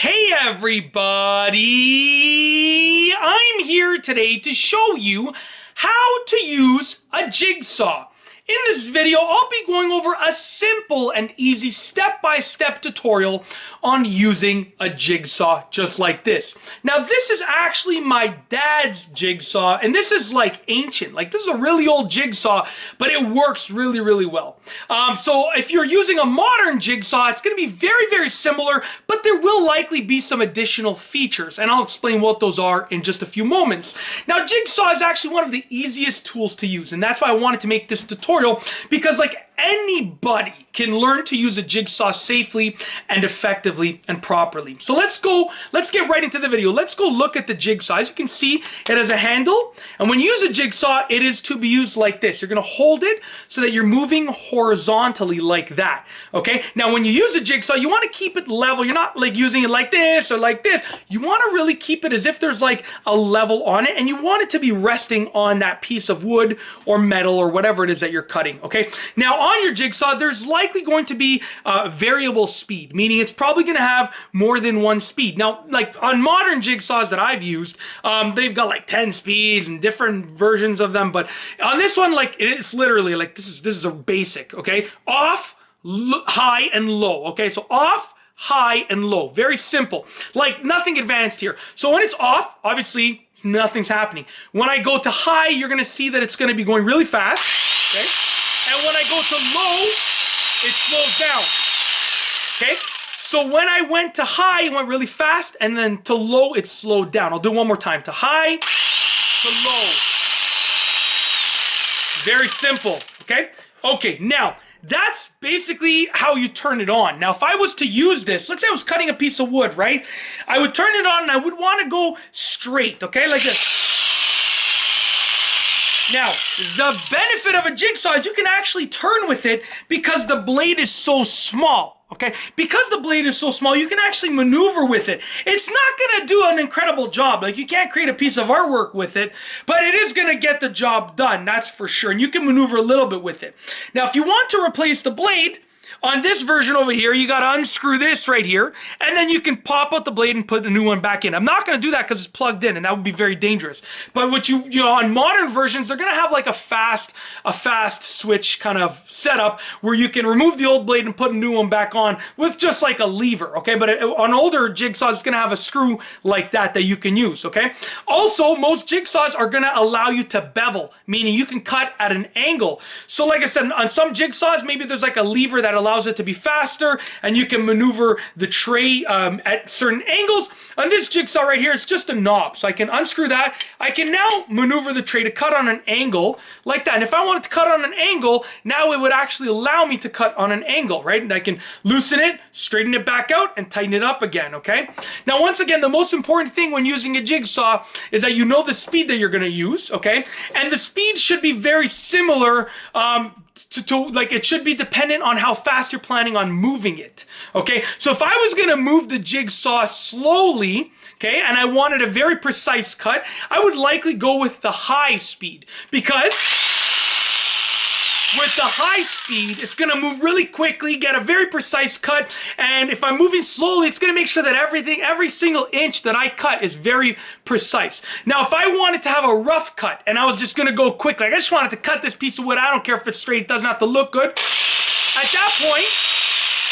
Hey everybody! I'm here today to show you how to use a jigsaw. In this video, I'll be going over a simple and easy step-by-step tutorial on using a jigsaw just like this. Now, this is actually my dad's jigsaw, and this is like ancient. Like, this is a really old jigsaw, but it works really, really well. So if you're using a modern jigsaw, it's going to be very, very similar, but there will likely be some additional features, and I'll explain what those are in just a few moments. Now, jigsaw is actually one of the easiest tools to use, and that's why I wanted to make this tutorial, because like anybody can learn to use a jigsaw safely and effectively and properly. So let's get right into the video. Let's go look at the jigsaw. As you can see, it has a handle, and when you use a jigsaw, it is to be used like this. You're gonna hold it so that you're moving horizontally like that, okay? Now, when you use a jigsaw, you wanna keep it level. You're not like using it like this or like this. You wanna really keep it as if there's like a level on it, and you want it to be resting on that piece of wood or metal or whatever it is that you're cutting, okay? Now, on your jigsaw, there's likely going to be variable speed, meaning it's probably going to have more than one speed. Now, like on modern jigsaws that I've used, they've got like 10 speeds and different versions of them, but on this one, like it's literally like this is a basic, okay? Off, high, and low, okay? So off, high, and low. Very simple. Like nothing advanced here. So when it's off, obviously nothing's happening. When I go to high, you're going to see that it's going to be going really fast, okay? And when I go to low, it slows down, okay? So when I went to high, it went really fast, and then to low, it slowed down. I'll do it one more time. To high, to low. Very simple, okay? Okay, now, that's basically how you turn it on. Now, if I was to use this, let's say I was cutting a piece of wood, right? I would turn it on, and I would want to go straight, okay? Like this. Now, the benefit of a jigsaw is you can actually turn with it because the blade is so small, okay? Because the blade is so small, you can actually maneuver with it. It's not gonna do an incredible job. Like, you can't create a piece of artwork with it, but it is gonna get the job done, that's for sure. And you can maneuver a little bit with it. Now, if you want to replace the blade, on this version over here, you gotta unscrew this right here, and then you can pop out the blade and put a new one back in. I'm not gonna do that because it's plugged in, and that would be very dangerous. But what you know, on modern versions, they're gonna have like a fast switch kind of setup where you can remove the old blade and put a new one back on with just like a lever, okay? But on older jigsaws, it's gonna have a screw like that you can use, okay? Also, most jigsaws are gonna allow you to bevel, meaning you can cut at an angle. So like I said, on some jigsaws, maybe there's like a lever that allows it to be faster, and you can maneuver the tray at certain angles. On this jigsaw right here, it's just a knob, so I can unscrew that. I can now maneuver the tray to cut on an angle like that, and if I wanted to cut on an angle, now it would actually allow me to cut on an angle, right? And I can loosen it, straighten it back out, and tighten it up again, okay? Now, once again, the most important thing when using a jigsaw is that you know the speed that you're going to use, okay? And the speed should be very similar like it should be dependent on how fast you're planning on moving it, okay? So if I was gonna move the jigsaw slowly, okay, and I wanted a very precise cut, I would likely go with the high speed, because with the high speed, it's gonna move really quickly, get a very precise cut, and if I'm moving slowly, it's gonna make sure that every single inch that I cut is very precise. Now, if I wanted to have a rough cut, and I was just gonna go quick, like I just wanted to cut this piece of wood, I don't care if it's straight, it doesn't have to look good. At that point,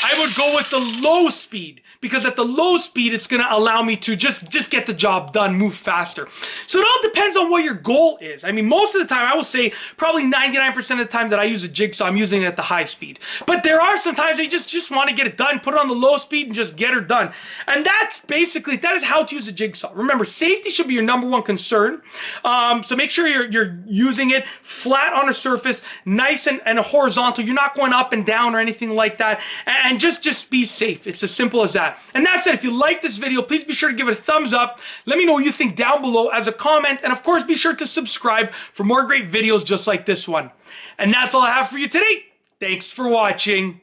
I would go with the low speed, because at the low speed, it's gonna allow me to just get the job done, move faster. So it all depends on what your goal is. I mean, most of the time, I will say probably 99% of the time that I use a jigsaw, I'm using it at the high speed. But there are some times you just wanna get it done, put it on the low speed and just get her done. And that is how to use a jigsaw. Remember, safety should be your #1 concern. So make sure you're using it flat on a surface, nice and horizontal. You're not going up and down or anything like that. And just be safe. It's as simple as that. And that's it. If you like this video, please be sure to give it a thumbs up. Let me know what you think down below as a comment. And of course, be sure to subscribe for more great videos just like this one. And that's all I have for you today. Thanks for watching.